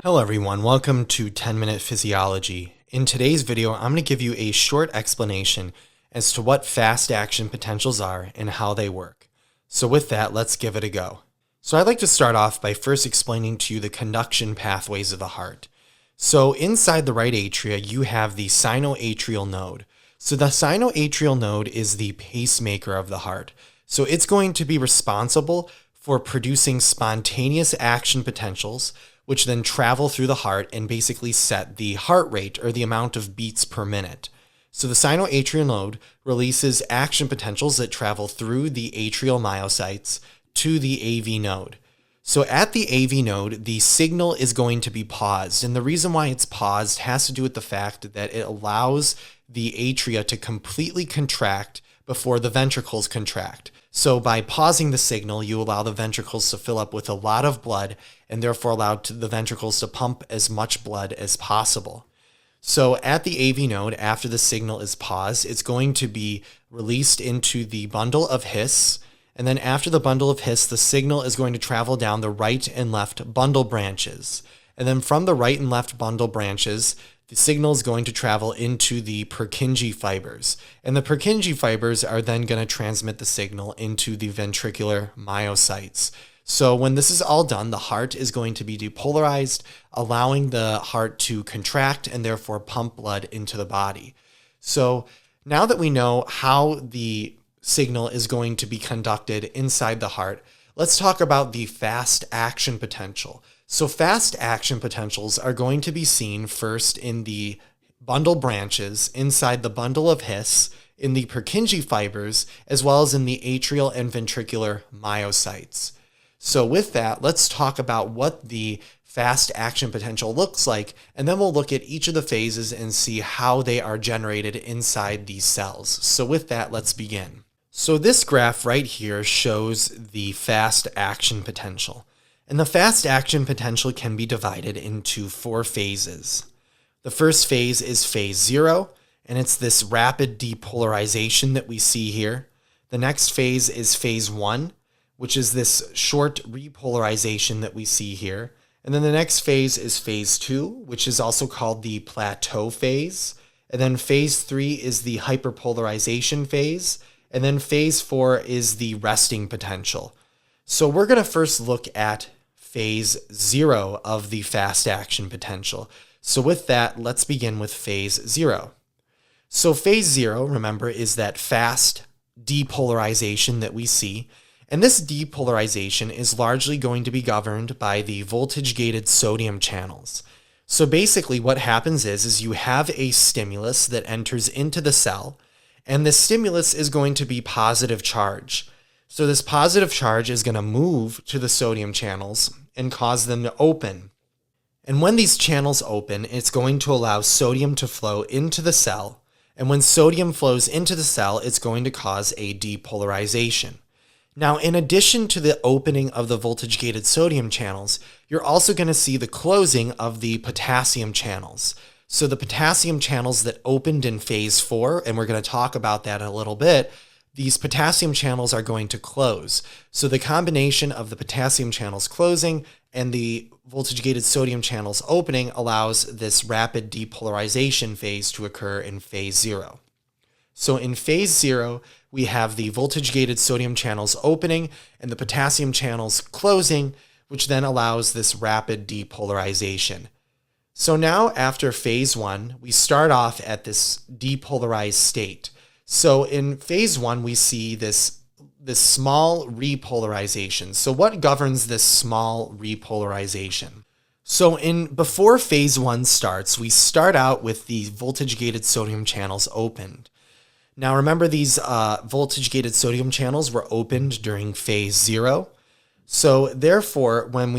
Hello everyone, welcome to 10-Minute Physiology. In today's video, I'm going to give you a short explanation as to what fast action potentials are and how they work. So with that, let's give it a go. So I'd like to start off by first explaining to you the conduction pathways of the heart. So inside the right atria, you have the sinoatrial node. So the sinoatrial node is the pacemaker of the heart. So it's going to be responsible for producing spontaneous action potentials, which then travel through the heart and basically set the heart rate or the amount of beats per minute. So the sinoatrial node releases action potentials that travel through the atrial myocytes to the AV node. So at the AV node, the signal is going to be paused. And the reason why it's paused has to do with the fact that it allows the atria to completely contract before the ventricles contract. So by pausing the signal, you allow the ventricles to fill up with a lot of blood and therefore allow the ventricles to pump as much blood as possible. So at the AV node, after the signal is paused, it's going to be released into the bundle of His. And then after the bundle of His, the signal is going to travel down the right and left bundle branches. And then from the right and left bundle branches, the signal is going to travel into the Purkinje fibers. And the Purkinje fibers are then going to transmit the signal into the ventricular myocytes. So when this is all done, the heart is going to be depolarized, allowing the heart to contract and therefore pump blood into the body. So now that we know how the signal is going to be conducted inside the heart, let's talk about the fast action potential. So fast action potentials are going to be seen first in the bundle branches, inside the bundle of His, in the Purkinje fibers, as well as in the atrial and ventricular myocytes. So with that, let's talk about what the fast action potential looks like, and then we'll look at each of the phases and see how they are generated inside these cells. So with that, let's begin. So this graph right here shows the fast action potential. And the fast action potential can be divided into 4 phases. The first phase is phase 0, and it's this rapid depolarization that we see here. The next phase is phase 1, which is this short repolarization that we see here. And then the next phase is phase 2, which is also called the plateau phase. And then phase 3 is the hyperpolarization phase. And then phase 4 is the resting potential. So we're going to first look at phase 0 of the fast action potential. So with that, let's begin with phase 0. So phase 0, remember, is that fast depolarization that we see. And this depolarization is largely going to be governed by the voltage-gated sodium channels. So basically what happens is you have a stimulus that enters into the cell, and this stimulus is going to be positive charge. So this positive charge is going to move to the sodium channels and cause them to open. And when these channels open, it's going to allow sodium to flow into the cell. And when sodium flows into the cell, it's going to cause a depolarization. Now, in addition to the opening of the voltage-gated sodium channels, you're also going to see the closing of the potassium channels. So the potassium channels that opened in phase 4, and we're going to talk about that in a little bit, these potassium channels are going to close. So the combination of the potassium channels closing and the voltage-gated sodium channels opening allows this rapid depolarization phase to occur in phase 0. So in phase 0, we have the voltage-gated sodium channels opening and the potassium channels closing, which then allows this rapid depolarization. So now after phase 1, we start off at this depolarized state. So in phase 1, we see this small repolarization. So what governs this small repolarization? So before phase 1 starts, we start out with the voltage-gated sodium channels opened. Now remember, these voltage-gated sodium channels were opened during phase 0. So therefore, when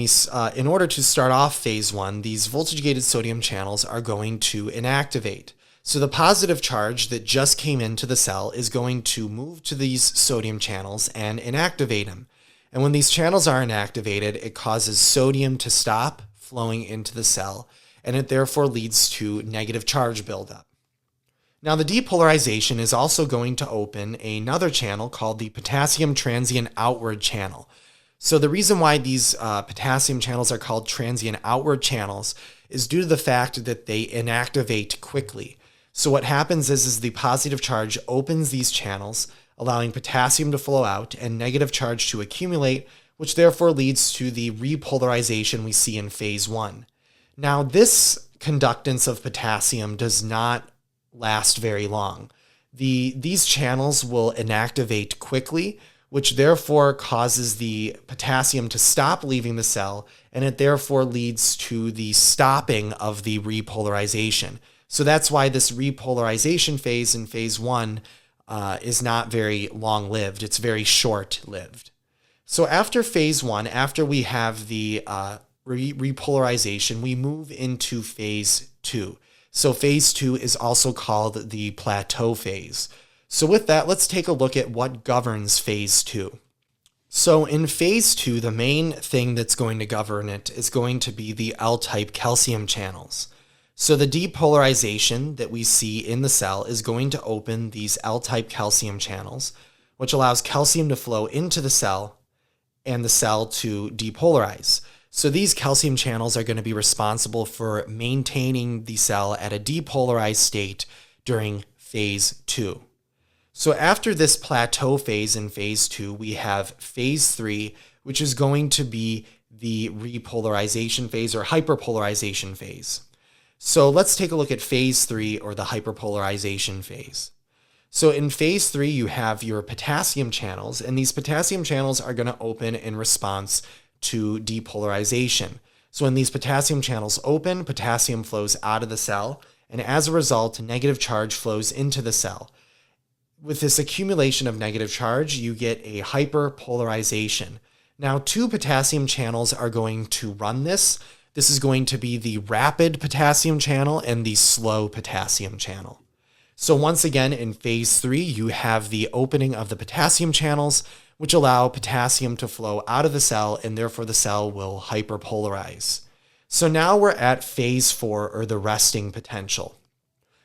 in order to start off phase 1, these voltage-gated sodium channels are going to inactivate. So the positive charge that just came into the cell is going to move to these sodium channels and inactivate them. And when these channels are inactivated, it causes sodium to stop flowing into the cell, and it therefore leads to negative charge buildup. Now the depolarization is also going to open another channel called the potassium transient outward channel. So the reason why these potassium channels are called transient outward channels is due to the fact that they inactivate quickly. So what happens is the positive charge opens these channels, allowing potassium to flow out and negative charge to accumulate, which therefore leads to the repolarization we see in phase 1. Now, this conductance of potassium does not last very long. These channels will inactivate quickly, which therefore causes the potassium to stop leaving the cell, and it therefore leads to the stopping of the repolarization. So that's why this repolarization phase in phase 1 is not very long-lived. It's very short-lived. So after phase 1, after we have the repolarization, we move into phase 2. So phase 2 is also called the plateau phase. So with that, let's take a look at what governs phase 2. So in phase 2, the main thing that's going to govern it is going to be the L-type calcium channels. So the depolarization that we see in the cell is going to open these L-type calcium channels, which allows calcium to flow into the cell and the cell to depolarize. So these calcium channels are going to be responsible for maintaining the cell at a depolarized state during phase 2. So after this plateau phase in phase 2, we have phase 3, which is going to be the repolarization phase or hyperpolarization phase. So let's take a look at phase 3 or the hyperpolarization phase. So in phase 3, you have your potassium channels, and these potassium channels are going to open in response to depolarization. So when these potassium channels open, potassium flows out of the cell, and as a result, negative charge flows into the cell. With this accumulation of negative charge, you get a hyperpolarization. Now, 2 potassium channels are going to run this. This is going to be the rapid potassium channel and the slow potassium channel. So once again, in phase 3, you have the opening of the potassium channels, which allow potassium to flow out of the cell, and therefore the cell will hyperpolarize. So now we're at phase 4, or the resting potential.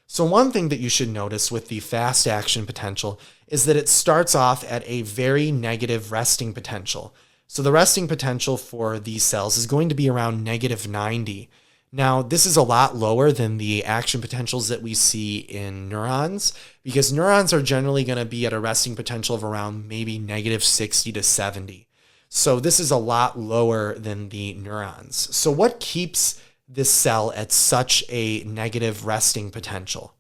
So one thing that you should notice with the fast action potential is that it starts off at a very negative resting potential. So the resting potential for these cells is going to be around -90. Now, this is a lot lower than the action potentials that we see in neurons, because neurons are generally going to be at a resting potential of around maybe -60 to 70. So this is a lot lower than the neurons. So what keeps this cell at such a negative resting potential?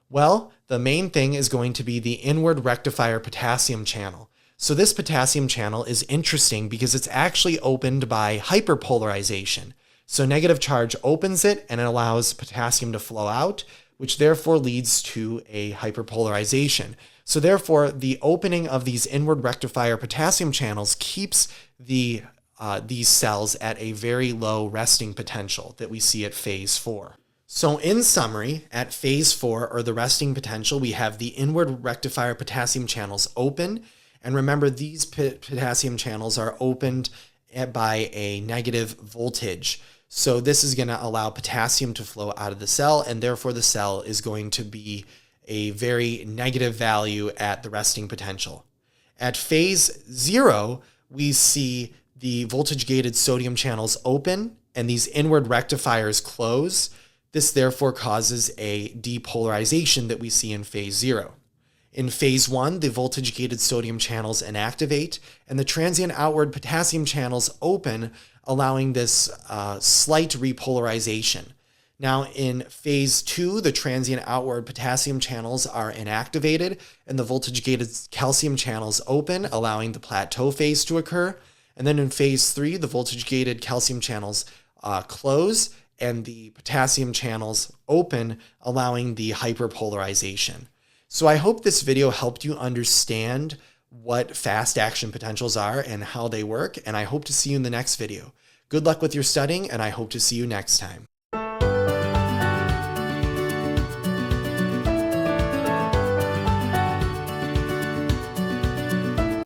Well, the main thing is going to be the inward rectifier potassium channel. So this potassium channel is interesting because it's actually opened by hyperpolarization. So negative charge opens it and it allows potassium to flow out, which therefore leads to a hyperpolarization. So therefore, the opening of these inward rectifier potassium channels keeps these cells at a very low resting potential that we see at phase 4. So in summary, at phase 4, or the resting potential, we have the inward rectifier potassium channels open. And remember, these potassium channels are opened by a negative voltage. So this is going to allow potassium to flow out of the cell, and therefore the cell is going to be a very negative value at the resting potential. At phase 0, we see the voltage-gated sodium channels open and these inward rectifiers close. This therefore causes a depolarization that we see in phase 0. In phase 1, the voltage-gated sodium channels inactivate, and the transient outward potassium channels open, allowing this slight repolarization. Now, in phase 2, the transient outward potassium channels are inactivated, and the voltage-gated calcium channels open, allowing the plateau phase to occur. And then in phase 3, the voltage-gated calcium channels close, and the potassium channels open, allowing the hyperpolarization. So I hope this video helped you understand what fast action potentials are and how they work, and I hope to see you in the next video. Good luck with your studying, and I hope to see you next time.